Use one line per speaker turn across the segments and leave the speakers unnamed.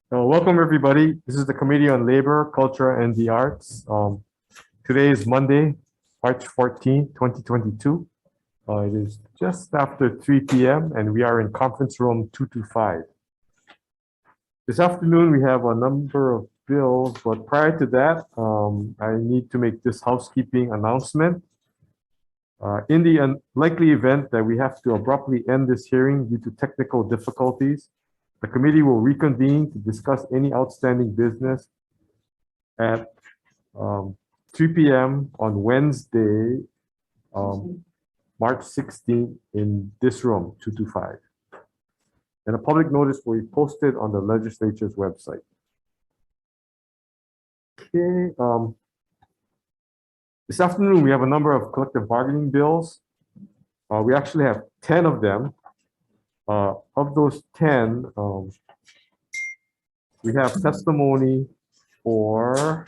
Welcome, everybody. This is the Committee on Labor, Culture, and the Arts. Today is Monday, March 14th, 2022. It is just after 3 p.m. and we are in conference room 225. This afternoon, we have a number of bills, but prior to that, I need to make this housekeeping announcement. In the unlikely event that we have to abruptly end this hearing due to technical difficulties, the committee will reconvene to discuss any outstanding business at 3 p.m. on Wednesday, March 16th in this room, 225. And a public notice will be posted on the legislature's website. Okay. This afternoon, we have a number of collective bargaining bills. We actually have 10 of them. Of those 10, we have testimony for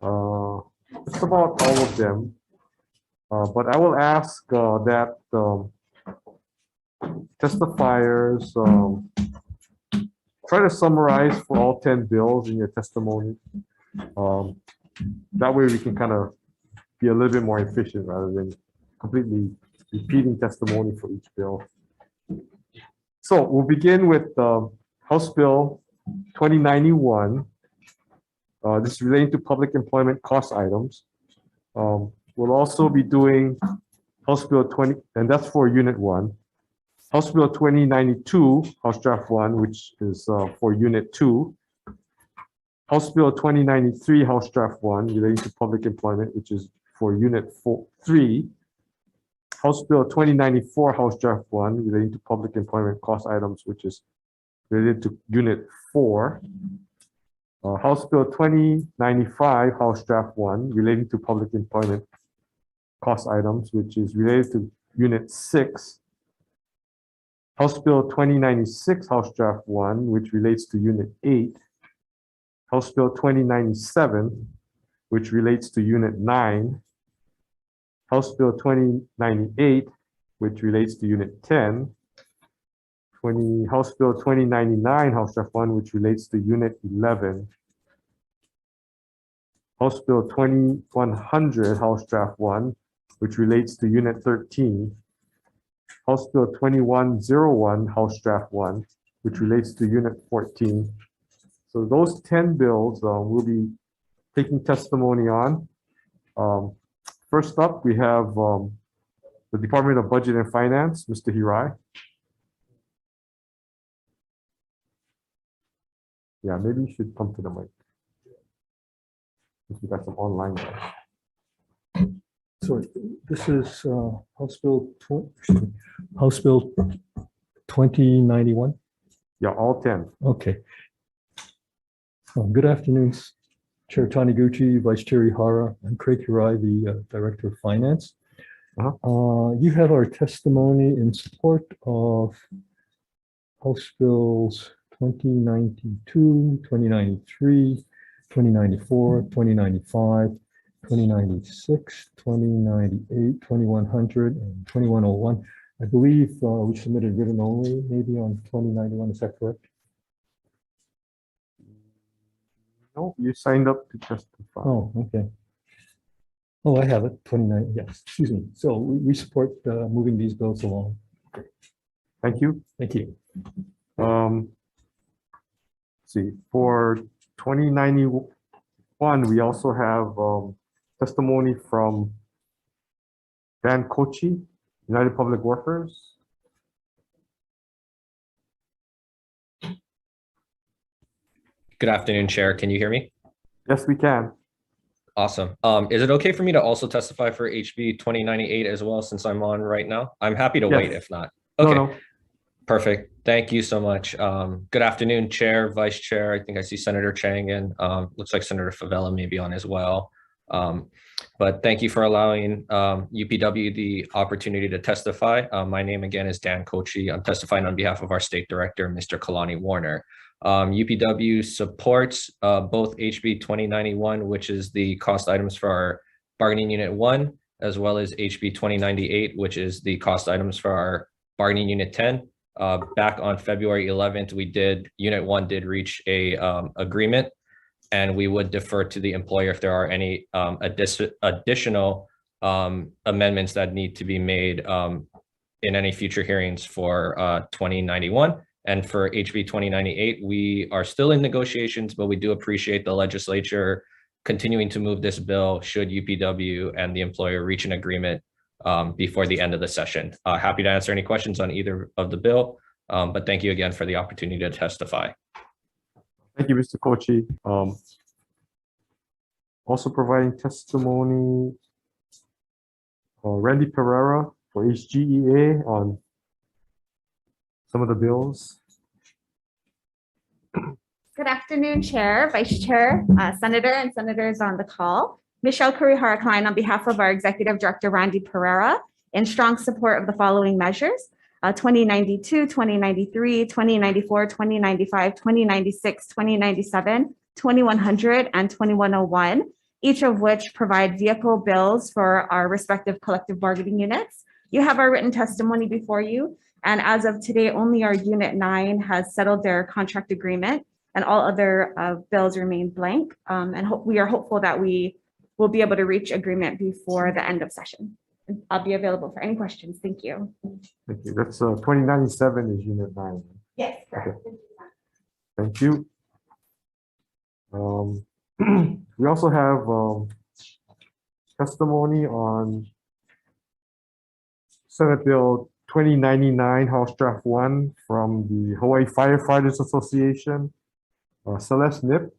just about all of them. But I will ask that testifiers try to summarize for all 10 bills in your testimony. That way we can kind of be a little bit more efficient rather than completely repeating testimony for each bill. So we'll begin with House Bill 2091. This is relating to public employment cost items. We'll also be doing House Bill 20, and that's for Unit 1. House Bill 2092, House Draft 1, which is for Unit 2. House Bill 2093, House Draft 1, relating to public employment, which is for Unit 3. House Bill 2094, House Draft 1, relating to public employment cost items, which is related to Unit 4. House Bill 2095, House Draft 1, relating to public employment cost items, which is related to Unit 6. House Bill 2096, House Draft 1, which relates to Unit 8. House Bill 2097, which relates to Unit 9. House Bill 2098, which relates to Unit 10. House Bill 2099, House Draft 1, which relates to Unit 11. House Bill 2100, House Draft 1, which relates to Unit 13. House Bill 2101, House Draft 1, which relates to Unit 14. So those 10 bills we'll be taking testimony on. First up, we have the Department of Budget and Finance, Mr. Hirai. Yeah, maybe you should come to the mic. If you got some online guys.
Sorry, this is House Bill 2091.
Yeah, all 10.
Okay. Good afternoon, Chair Taniguchi, Vice Chair Ihara. I'm Craig Hirai, the Director of Finance. You have our testimony in support of House Bills 2092, 2093, 2094, 2095, 2096, 2098, 2100, and 2101. I believe we submitted written only, maybe on 2091. Is that correct?
No, you signed up to testify.
Oh, okay. Oh, I have it. 29. Yes, excuse me. So we support moving these bills along.
Thank you.
Thank you.
Let's see, for 2091, we also have testimony from Dan Kochi, United Public Workers.
Good afternoon, Chair. Can you hear me?
Yes, we can.
Awesome. Is it okay for me to also testify for HB 2098 as well, since I'm on right now? I'm happy to wait if not. Okay.
No.
Perfect. Thank you so much. Good afternoon, Chair, Vice Chair. I think I see Senator Chang and looks like Senator Favela may be on as well. But thank you for allowing UPW the opportunity to testify. My name again is Dan Kochi. I'm testifying on behalf of our State Director, Mr. Kalani Warner. UPW supports both HB 2091, which is the cost items for our bargaining unit 1, as well as HB 2098, which is the cost items for our bargaining unit 10. Back on February 11th, Unit 1 did reach a agreement, and we would defer to the employer if there are any additional amendments that need to be made in any future hearings for 2091. And for HB 2098, we are still in negotiations, but we do appreciate the legislature continuing to move this bill should UPW and the employer reach an agreement before the end of the session. Happy to answer any questions on either of the bill, but thank you again for the opportunity to testify.
Thank you, Mr. Kochi. Also providing testimony, Randy Pereira for HGEA on some of the bills.
Good afternoon, Chair, Vice Chair, Senator, and Senators on the call. Michelle Kurihara Klein on behalf of our Executive Director, Randy Pereira, in strong support of the following measures: 2092, 2093, 2094, 2095, 2096, 2097, 2100, and 2101, each of which provide vehicle bills for our respective collective bargaining units. You have our written testimony before you, and as of today, only our Unit 9 has settled their contract agreement, and all other bills remain blank. And we are hopeful that we will be able to reach agreement before the end of session. I'll be available for any questions. Thank you.
Thank you. That's 2097 is Unit 9.
Yes, correct.
Thank you. We also have testimony on Senate Bill 2099, House Draft 1 from the Hawaii Firefighters Association. Celeste Nip.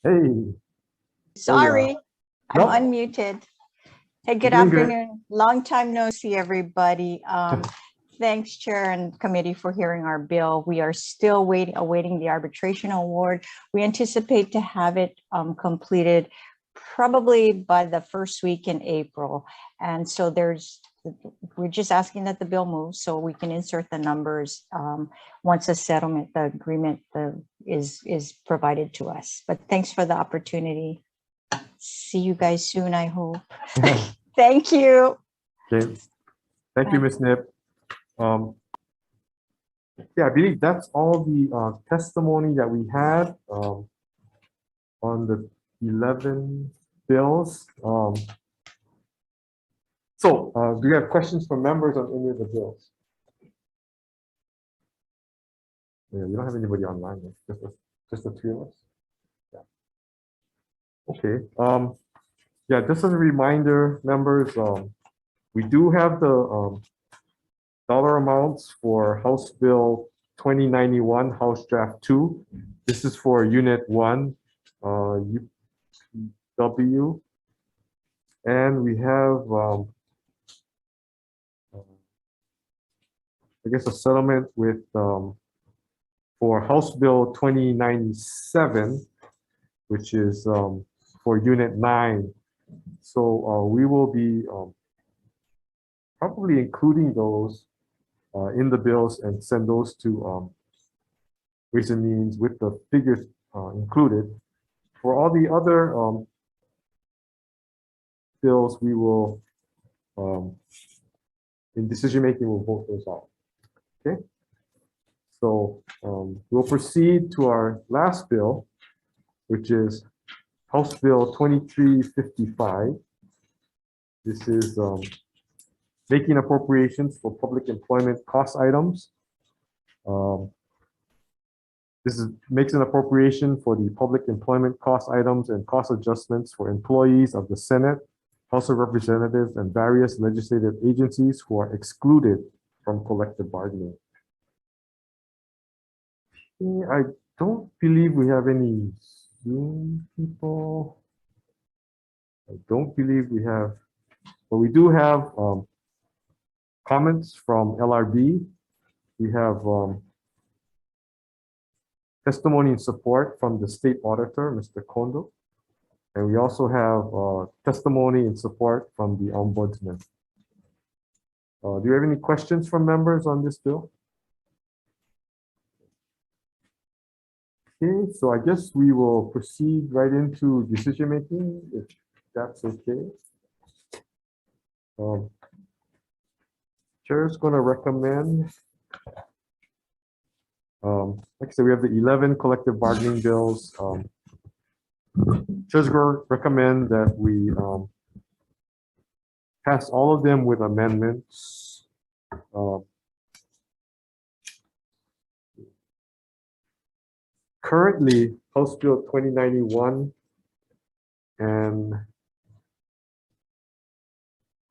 Hey.
Sorry, I'm
Nope.
unmuted. Hey, good
Doing good.
afternoon. Long time no see, everybody. Thanks, Chair and Committee, for hearing our bill. We are still awaiting the arbitration award. We anticipate to have it completed probably by the first week in April. And so we're just asking that the bill moves so we can insert the numbers once the agreement is provided to us. But thanks for the opportunity. See you guys soon, I hope. Thank you.
Okay. Thank you, Ms. Nip. Yeah, I believe that's all the testimony that we had on the 11 bills. So do you have questions from members on any of the bills? Yeah, we don't have anybody online, just the three of us. Yeah. Okay. Yeah, just as a reminder, members, we do have the dollar amounts for House Bill 2091, House Draft 2. This is for Unit 1, UPW. And we have, I guess, a settlement with for House Bill 2097, which is for Unit 9. So we will be probably including those in the bills and send those to Ways and Means with the figures included. For all the other bills, we will, in decision making, we'll vote those out. Okay. So we'll proceed to our last bill, which is House Bill 2355. This is making appropriations for public employment cost items. This makes an appropriation for the public employment cost items and cost adjustments for employees of the Senate, House of Representatives, and various legislative agencies who are excluded from collective bargaining. I don't believe we have any Zoom people. I don't believe we have, but we do have comments from LRB. We have testimony in support from the state auditor, Mr. Kondo. And we also have testimony in support from the ombudsman. Do you have any questions from members on this bill? Okay, so I guess we will proceed right into decision making. If that's okay. Chair's gonna recommend. Like I said, we have the 11 collective bargaining bills. Chair's gonna recommend that we pass all of them with amendments. Currently, House Bill 2091 and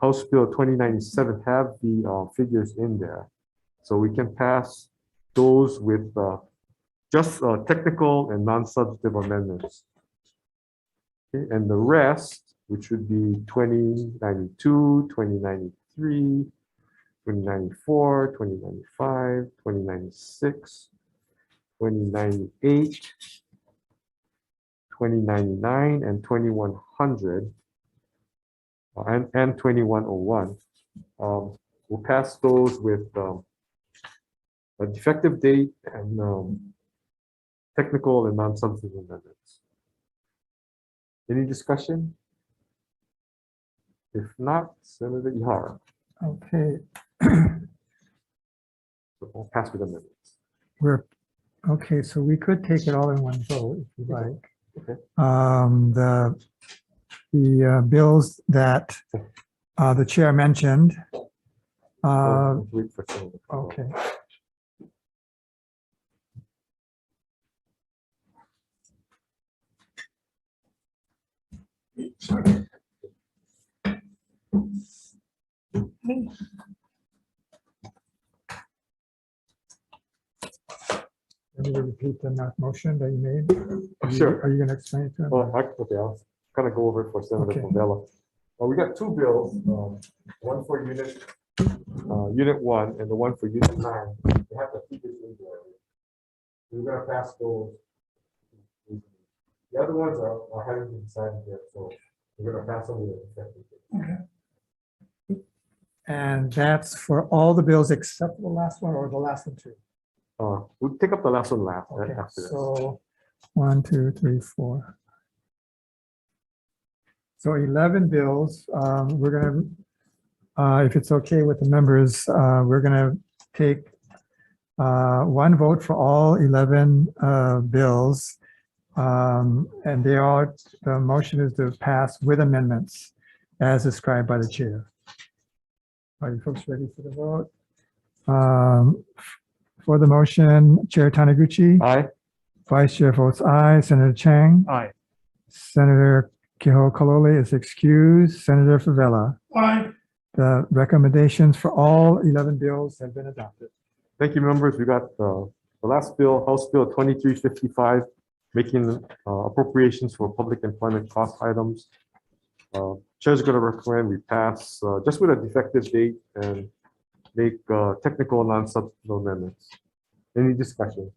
House Bill 2097 have the figures in there. So we can pass those with just technical and non-substantive amendments. Okay, and the rest, which would be 2092, 2093, 2094, 2095, 2096, 2098, 2099, and 2100, and 2101. We'll pass those with a defective date and technical and non-substantive amendments. Any discussion? If not, Senator Ihara.
Okay,
So we'll pass with amendments.
okay, so we could take it all in one vote if you like.
Okay.
The bills that the chair mentioned.
Wait for Senator Favela.
Okay. Can you repeat the motion that you made?
Sure.
Are you going to explain it to him?
Okay, I'll kind of go over it for Senator
Okay.
Favela. Well, we got two bills, one for unit 1 and the one for unit 9. They have the figures in there. We're gonna pass those. The other ones are having been decided yet, so we're gonna pass them with effective.
And that's for all the bills except the last one or the last one too?
We'll take up the last one last
Okay,
after this.
so 1, 2, 3, 4. So 11 bills. We're gonna, if it's okay with the members, we're gonna take one vote for all 11 bills. And they are, the motion is to pass with amendments as described by the chair. Are you folks ready for the vote? For the motion, Chair Taniguchi.
Aye.
Vice Chair votes aye. Senator Chang.
Aye.
Senator Kehoe Kalole is excused. Senator Favela.
Aye.
The recommendations for all 11 bills have been adopted.
Thank you, members. We got the last bill, House Bill 2355, making appropriations for public employment cost items. Chair's going to recommend we pass just with a defective date and make technical non-substantive amendments. Any discussion?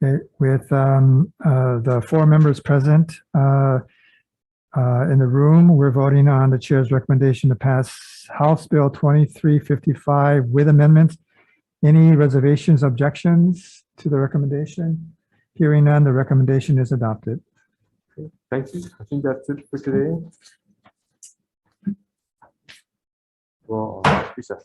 Okay, with the 4 members present in the room, we're voting on the chair's recommendation to pass House Bill 2355 with amendments. Any reservations, objections to the recommendation? Hearing none, the recommendation is adopted.
Okay, thank you. I think that's it for today. Well, recess.